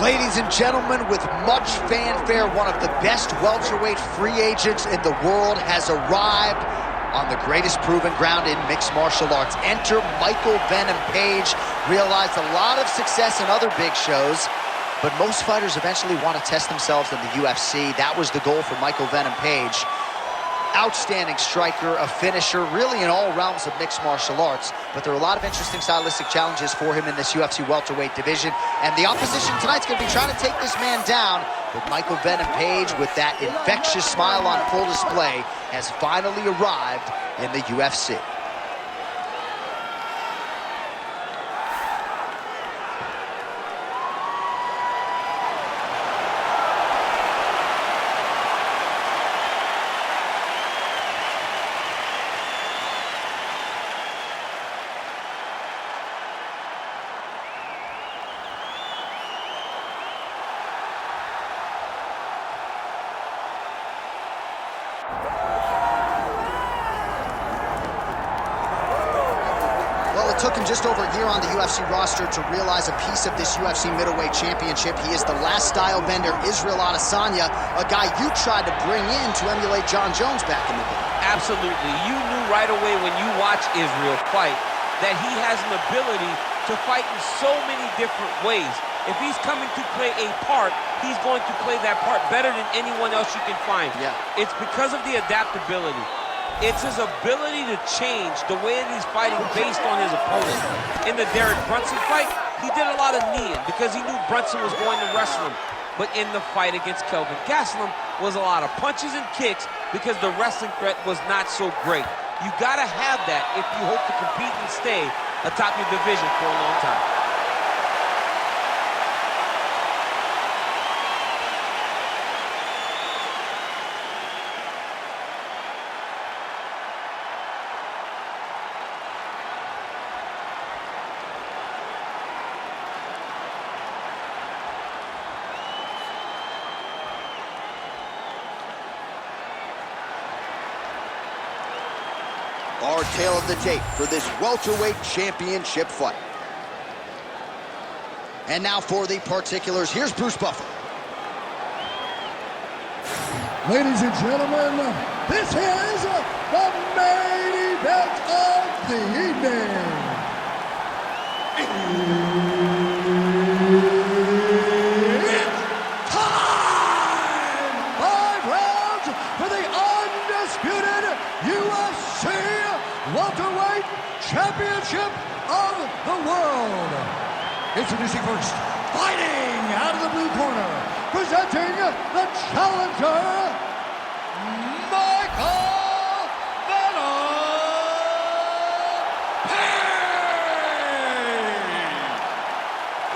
Ladies and gentlemen, with much fanfare, one of the best welterweight free agents in the world has arrived on the greatest proven ground in mixed martial arts. Enter Michael Venom Page. Realized a lot of success in other big shows, but most fighters eventually want to test themselves in the UFC. That was the goal for Michael Venom Page. Outstanding striker, a finisher, really in all realms of mixed martial arts. But there are a lot of interesting stylistic challenges for him in this UFC welterweight division. And the opposition tonight's going to be trying to take this man down. But Michael Venom Page, with that infectious smile on full display, has finally arrived in the UFC. It took him just over a year on the UFC roster to realize a piece of this UFC middleweight championship. He is the last style bender, Israel Adesanya, a guy you tried to bring in to emulate John Jones back in the day. Absolutely. You knew right away when you watch Israel fight that he has an ability to fight in so many different ways. If he's coming to play a part, he's going to play that part better than anyone else you can find. Yeah. It's because of the adaptability. It's his ability to change the way that he's fighting based on his opponent. In the Derek Brunson fight, he did a lot of kneeing because he knew Brunson was going to wrestle him. But in the fight against Kelvin Gastelum was a lot of punches and kicks because the wrestling threat was not so great. You gotta have that if you hope to compete and stay atop your division for a long time. Our tale of the tape for this welterweight championship fight. And now for the particulars, here's Bruce Buffer. Ladies and gentlemen, this is the main event of the evening. It's time! 5 rounds for the undisputed UFC welterweight championship of the world. Introducing first, fighting out of the blue corner, presenting the challenger, Michael Venom Page.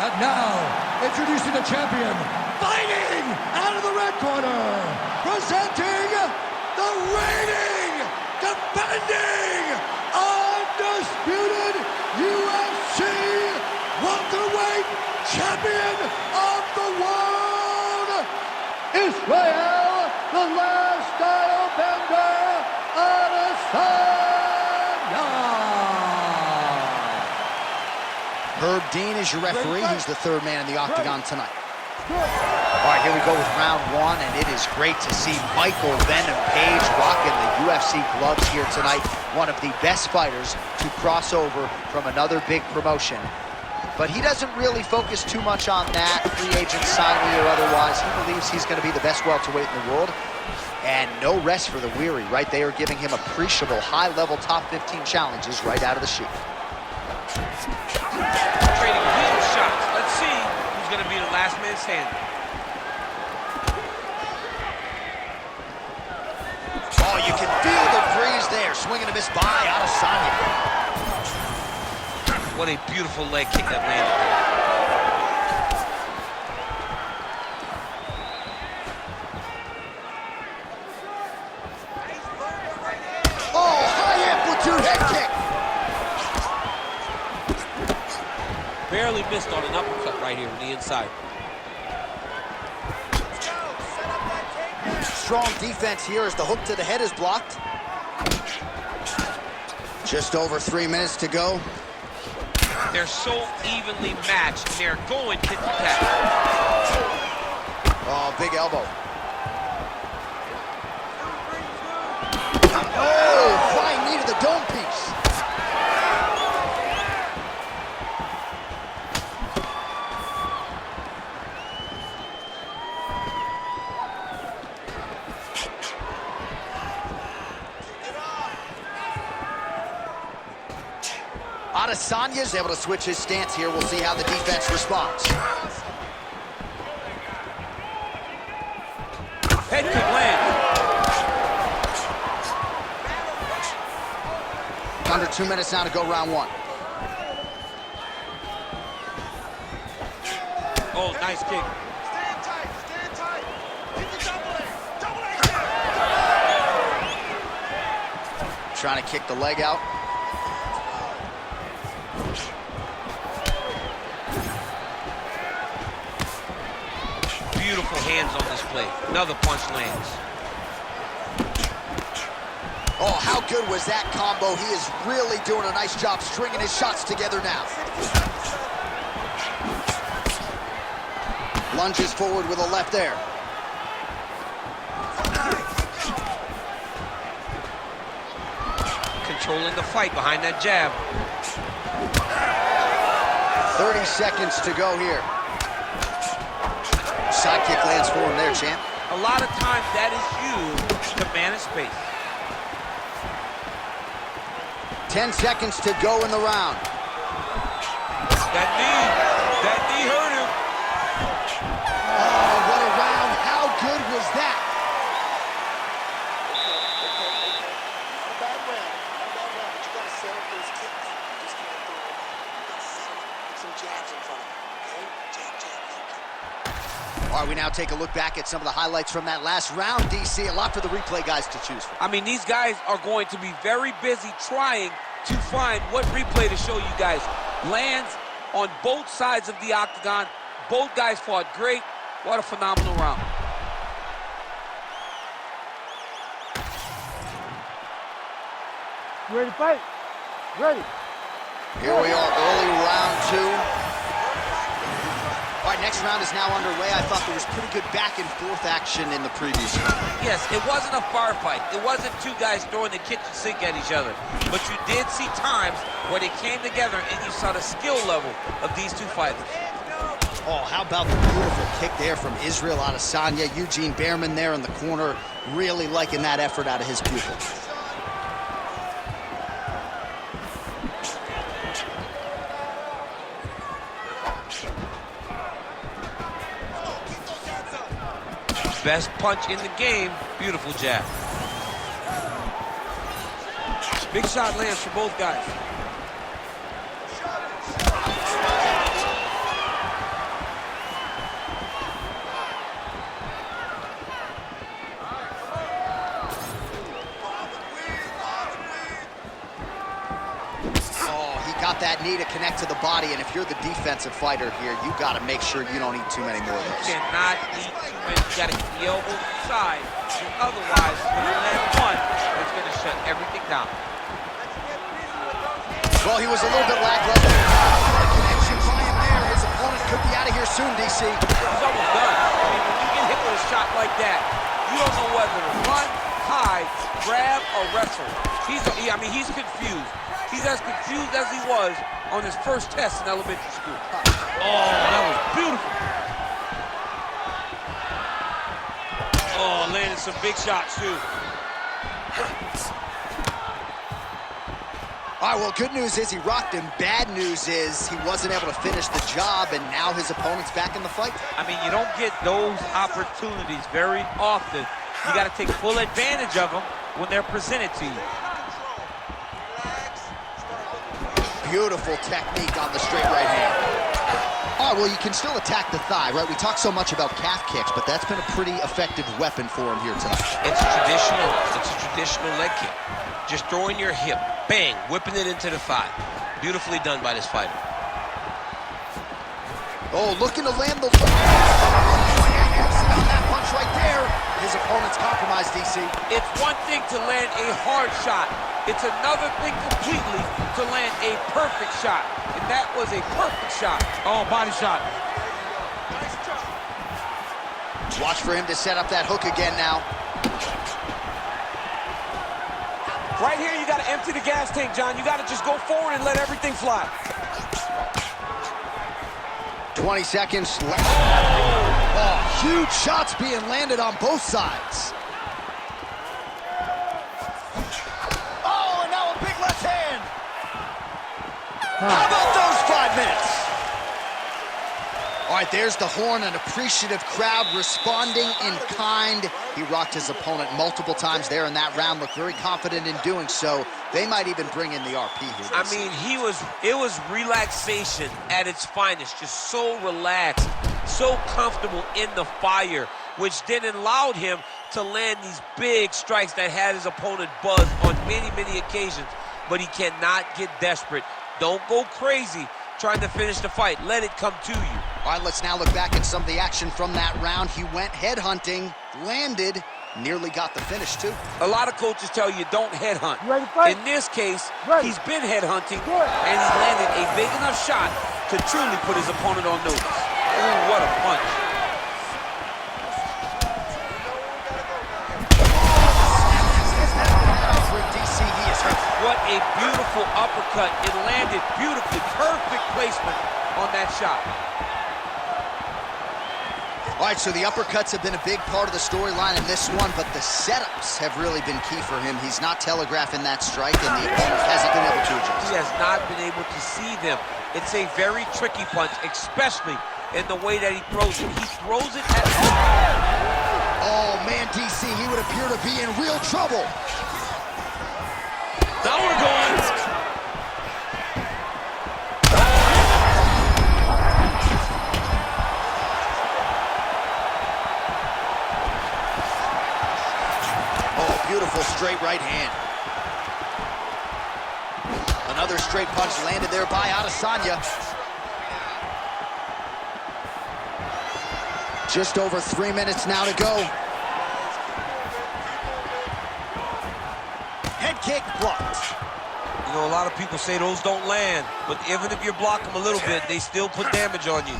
And now, introducing the champion, fighting out of the red corner, presenting the reigning, defending, undisputed UFC welterweight champion of the world, Israel, the last style bender, Adesanya. Herb Dean is your referee. He's the third man in the octagon tonight. All right, here we go with round one, and it is great to see Michael Venom Page rocking the UFC gloves here tonight. One of the best fighters to cross over from another big promotion. But he doesn't really focus too much on that, free agent signing or otherwise. He believes he's going to be the best welterweight in the world. And no rest for the weary, right? They are giving him appreciable high-level top 15 challenges right out of the chute. Trading wheel shots. Let's see who's going to be the last man standing. Oh, you can feel the breeze there. Swing and a miss by Adesanya. What a beautiful leg kick that landed there. Oh, high amplitude head kick. Barely missed on an uppercut right here on the inside. Strong defense here as the hook to the head is blocked. Just over 3 minutes to go. They're so evenly matched, and they're going tit for tat. Oh, big elbow. Oh, flying knee to the dome piece. Adesanya is able to switch his stance here. We'll see how the defense responds. Head kick lands. Under 2 minutes now to go round one. Oh, nice kick. Stand tight, stand tight. Hit the double leg. Trying to kick the leg out. Beautiful hands on this play. Another punch lands. Oh, how good was that combo? He is really doing a nice job stringing his shots together now. Lunges forward with a left there. Controlling the fight behind that jab. 30 seconds to go here. Side kick lands for him there, champ. A lot of times that is used to manage space. 10 seconds to go in the round. That knee hurt him. Oh, what a round. How good was that? Not a bad round. Not a bad round. But you gotta set up those kicks. You just can't throw them. You gotta set them up. Put some jabs in front of them. Okay? Jab, jab, jab, jab. All right, we now take a look back at some of the highlights from that last round, DC. A lot for the replay guys to choose from. I mean, these guys are going to be very busy trying to find what replay to show you guys. Lands on both sides of the octagon. Both guys fought great. What a phenomenal round. You ready to fight? Ready. Here we are, early round two. All right, next round is now underway. I thought there was pretty good back and forth action in the previous round. Yes, it wasn't a firefight. It wasn't two guys throwing the kitchen sink at each other. But you did see times where they came together and you saw the skill level of these two fighters. Oh, how about the beautiful kick there from Israel Adesanya. Eugene Behrman there in the corner, really liking that effort out of his pupil. Best punch in the game. Beautiful jab. Big shot lands for both guys. Got that knee to connect to the body, and if you're the defensive fighter here, you got to make sure you don't eat too many more of those. You cannot eat too many. You got to keep the elbow inside. Otherwise, when you land one, it's going to shut everything down. Well, he was a little bit lackluster. The connection by him there. His opponent could be out of here soon, DC. It's almost done. I mean, when you get hit with a shot like that, you don't know whether to run, hide, grab, or wrestle. He's confused. He's as confused as he was on his first test in elementary school. Oh, that was beautiful. Oh, landed some big shots, too. All right, well, good news is he rocked him. Bad news is he wasn't able to finish the job, and now his opponent's back in the fight. I mean, you don't get those opportunities very often. You got to take full advantage of them when they're presented to you. Beautiful technique on the straight right hand. All right, well, you can still attack the thigh, right? We talk so much about calf kicks, but that's been a pretty effective weapon for him here tonight. It's a traditional leg kick. Just throwing your hip, bang, whipping it into the thigh. Beautifully done by this fighter. Oh, looking to land the... that punch right there. His opponent's compromised, DC. It's one thing to land a hard shot. It's another thing completely to land a perfect shot. And that was a perfect shot. Oh, body shot. Watch for him to set up that hook again now. Right here, you got to empty the gas tank, John. You got to just go forward and let everything fly. 20 seconds left. Oh, huge shots being landed on both sides. Oh, and now a big left hand. How about those 5 minutes? All right, there's the horn, an appreciative crowd responding in kind. He rocked his opponent multiple times there in that round, looked very confident in doing so. They might even bring in the RP here. I mean, it was relaxation at its finest, just so relaxed, so comfortable in the fire, which then allowed him to land these big strikes that had his opponent buzzed on many, many occasions. But he cannot get desperate. Don't go crazy trying to finish the fight. Let it come to you. All right, let's now look back at some of the action from that round. He went headhunting, landed, nearly got the finish, too. A lot of coaches tell you don't headhunt. You ready to fight? In this case, Ready. he's been headhunting, Good. and he's landed a big enough shot to truly put his opponent on notice. Ooh, what a punch. DC, he is hurt. What a beautiful uppercut. It landed beautifully. Perfect placement on that shot. All right, so the uppercuts have been a big part of the storyline in this one, but the setups have really been key for him. He's not telegraphing that strike, and the opponent hasn't been able to adjust. He has not been able to see them. It's a very tricky punch, especially in the way that he throws it. He throws it at... Oh, man, DC, he would appear to be in real trouble. Now we're going. Oh, beautiful straight right hand. Another straight punch landed there by Adesanya. Just over 3 minutes now to go. Head kick blocked. You know, a lot of people say those don't land, but even if you block them a little bit, they still put damage on you.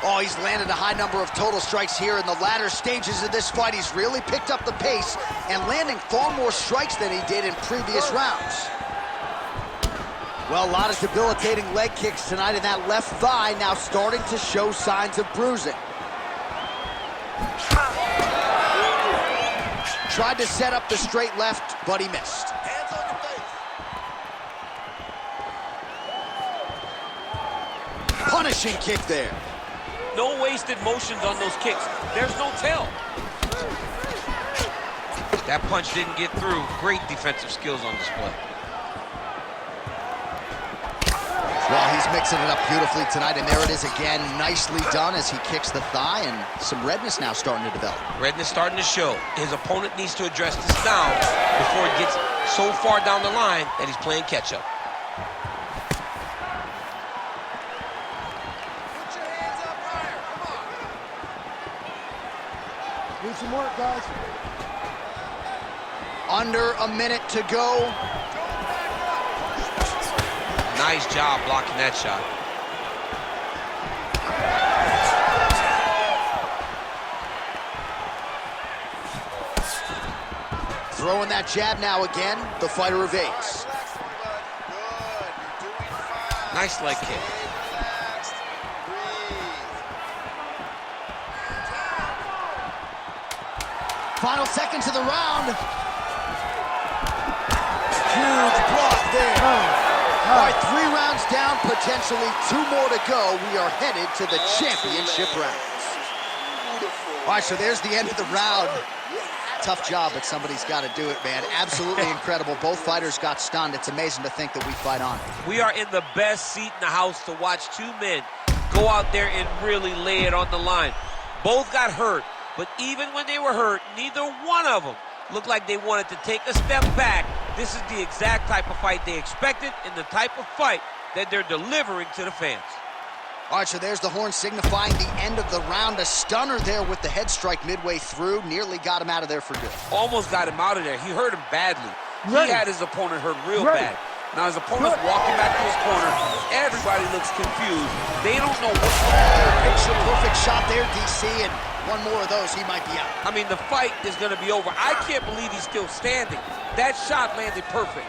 Oh, he's landed a high number of total strikes here in the latter stages of this fight. He's really picked up the pace and landing far more strikes than he did in previous rounds. Well, a lot of debilitating leg kicks tonight, and that left thigh now starting to show signs of bruising. Tried to set up the straight left, but he missed. Hands on your face. Punishing kick there. No wasted motions on those kicks. There's no tell. That punch didn't get through. Great defensive skills on display. Well, he's mixing it up beautifully tonight, and there it is again. Nicely done as he kicks the thigh, and some redness now starting to develop. Redness starting to show. His opponent needs to address this now before it gets so far down the line that he's playing catch-up. Put your hands up higher. Come on. Need some work, guys. Under a minute to go. Nice job blocking that shot. Throwing that jab now again. The fighter evades. Nice leg kick. Final seconds of the round. Huge block there. All right, 3 rounds down, potentially 2 more to go. We are headed to the championship rounds. All right, so there's the end of the round. Tough job, but somebody's got to do it, man. Absolutely incredible. Both fighters got stunned. It's amazing to think that we fight on. We are in the best seat in the house to watch 2 men go out there and really lay it on the line. Both got hurt, but even when they were hurt, neither one of them looked like they wanted to take a step back. This is the exact type of fight they expected and the type of fight that they're delivering to the fans. All right, so there's the horn signifying the end of the round. A stunner there with the head strike midway through. Nearly got him out of there for good. Almost got him out of there. He hurt him badly. He had his opponent hurt real bad. Now his opponent's walking back to his corner. Everybody looks confused. They don't know what's going on. Picture-perfect shot there, DC, and one more of those, he might be out. I mean, the fight is going to be over. I can't believe he's still standing. That shot landed perfect.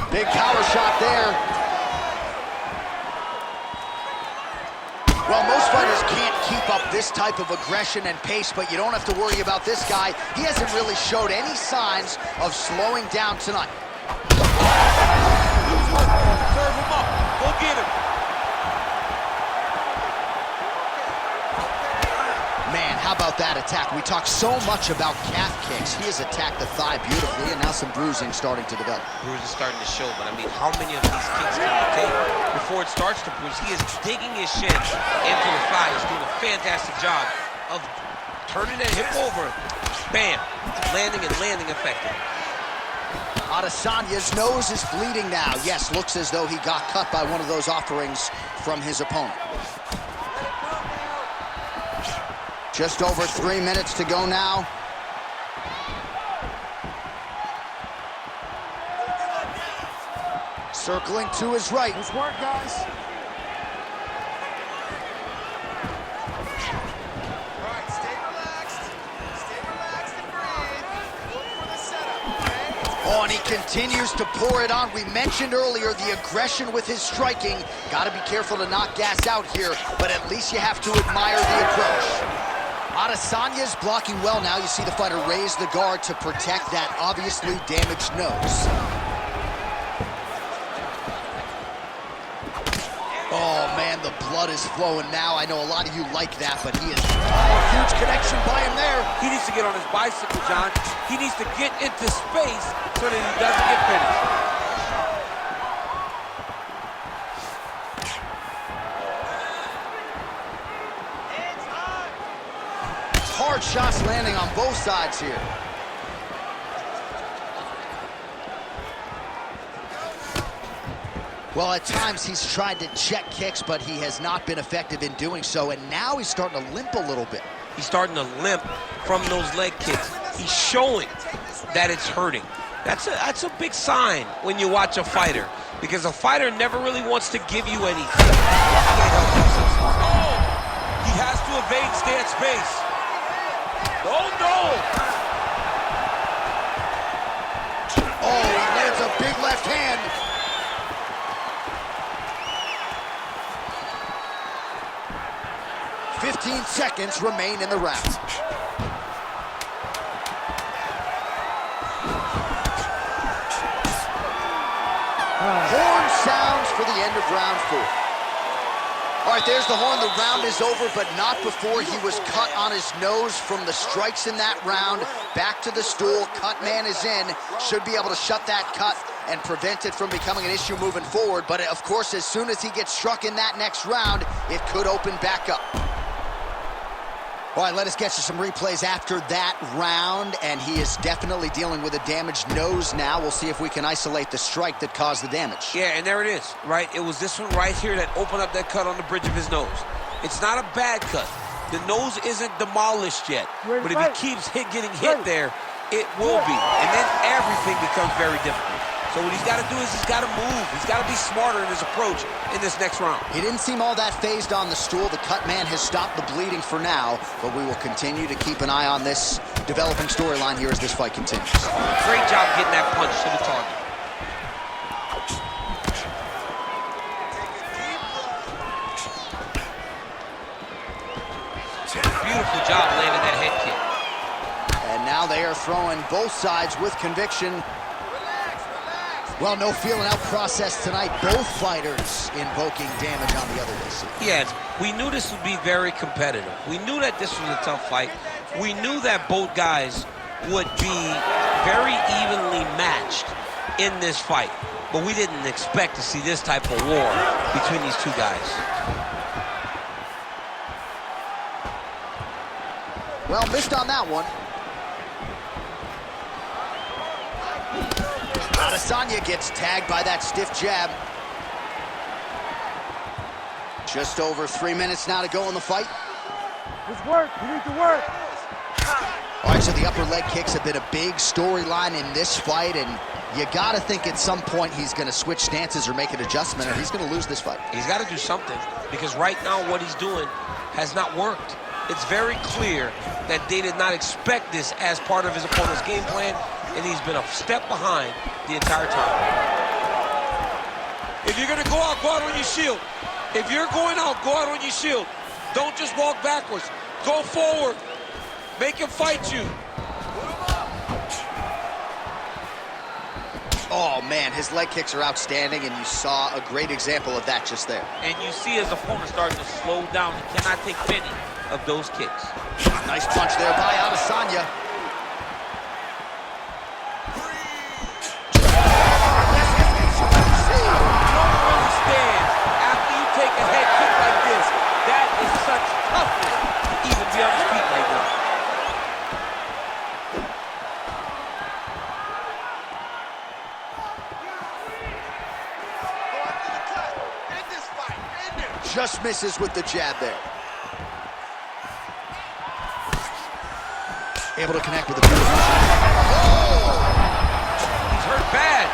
Big power shot there. Well, most fighters can't keep up this type of aggression and pace, but you don't have to worry about this guy. He hasn't really showed any signs of slowing down tonight. Serve him up. Go get him. Man, how about that attack? We talk so much about calf kicks. He has attacked the thigh beautifully, and now some bruising starting to develop. Bruise is starting to show, but I mean, how many of these kicks can you take before it starts to bruise? He is digging his shin into the thigh. He's doing a fantastic job of turning that hip over. Bam. Landing and landing effective. Adesanya's nose is bleeding now. Yes, looks as though he got cut by one of those offerings from his opponent. Just over 3 minutes to go now. Circling to his right. Nice work, guys. All right, stay relaxed. Stay relaxed and breathe. Look for the setup, okay? Oh, and he continues to pour it on. We mentioned earlier the aggression with his striking. Got to be careful to not gas out here, but at least you have to admire the approach. Adesanya's blocking well now. You see the fighter raise the guard to protect that obviously damaged nose. Oh, man, the blood is flowing now. I know a lot of you like that, but he is a huge connection by him there. He needs to get on his bicycle, John. He needs to get into space so that he doesn't get finished. Hard shots landing on both sides here. Well, at times he's tried to check kicks, but he has not been effective in doing so, and now he's starting to limp a little bit. He's starting to limp from those leg kicks. He's showing that it's hurting. That's a big sign when you watch a fighter, because a fighter never really wants to give you anything. Oh! He has to evade, stay at space. Oh, no! Oh, he lands a big left hand. "15 seconds remain in the round. Horn sounds for the end of round 4. All right, there's the horn. The round is over, but not before he was cut on his nose from the strikes in that round. Back to the stool. Cut man is in. Should be able to shut that cut and prevent it from becoming an issue moving forward. But, of course, as soon as he gets struck in that next round, it could open back up. All right, let us get you some replays after that round, and he is definitely dealing with a damaged nose now. We'll see if we can isolate the strike that caused the damage. Yeah, and there it is, right? It was this one right here that opened up that cut on the bridge of his nose. It's not a bad cut. The nose isn't demolished yet, but if he keeps getting hit there, it will be, and then everything becomes very difficult. So what he's got to do is he's got to move. He's got to be smarter in his approach in this next round. He didn't seem all that phased on the stool. The cut man has stopped the bleeding for now, but we will continue to keep an eye on this developing storyline here as this fight continues. Great job getting that punch to the target. Beautiful job landing that head kick. And now they are throwing both sides with conviction. Well, no feeling out process tonight. Both fighters invoking damage on the other this season. Yes, we knew this would be very competitive. We knew that this was a tough fight. We knew that both guys would be very evenly matched in this fight. But we didn't expect to see this type of war between these two guys. Well, missed on that one. Adesanya gets tagged by that stiff jab. Just over 3 minutes now to go in the fight. Just work. You need to work. All right, So the upper leg kicks have been a big storyline in this fight, and you got to think at some point he's going to switch stances or make an adjustment, or he's going to lose this fight. He's got to do something, because right now what he's doing has not worked. It's very clear that they did not expect this as part of his opponent's game plan, and he's been a step behind the entire time. If you're going to go out on your shield. If you're going out, go out on your shield. Don't just walk backwards. Go forward. Make him fight you. Oh, man, his leg kicks are outstanding, and you saw a great example of that just there. And you see his opponent starting to slow down. He cannot take many of those kicks. Nice punch there by Adesanya. Just misses with the jab there. Able to connect with a beautiful shot. Oh! He's hurt bad.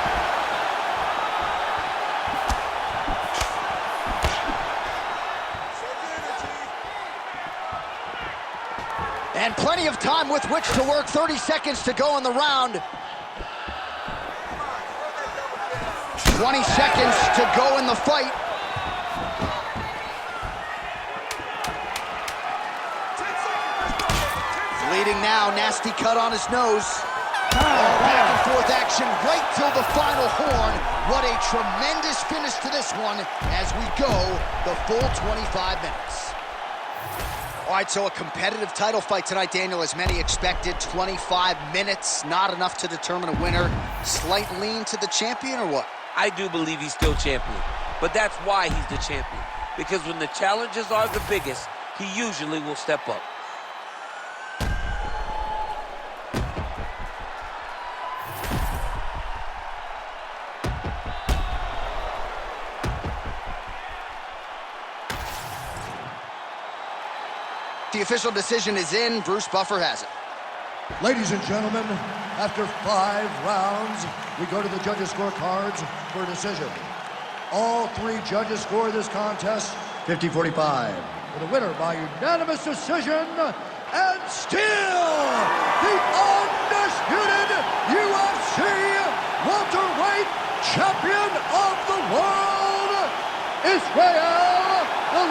And plenty of time with which to work. 30 seconds to go in the round. 20 seconds to go in the fight. Bleeding now, nasty cut on his nose. Back and forth action right till the final horn. What a tremendous finish to this one as we go the full 25 minutes. All right, so a competitive title fight tonight, Daniel, as many expected. 25 minutes, not enough to determine a winner. Slight lean to the champion or what? I do believe he's still champion, but that's why he's the champion. Because when the challenges are the biggest, he usually will step up. The official decision is in. Bruce Buffer has it. Ladies and gentlemen, after 5 rounds, we go to the judges' scorecards for a decision. All 3 judges score this contest 50-45. For the winner by unanimous decision, and still the undisputed UFC welterweight champion of the world, Israel the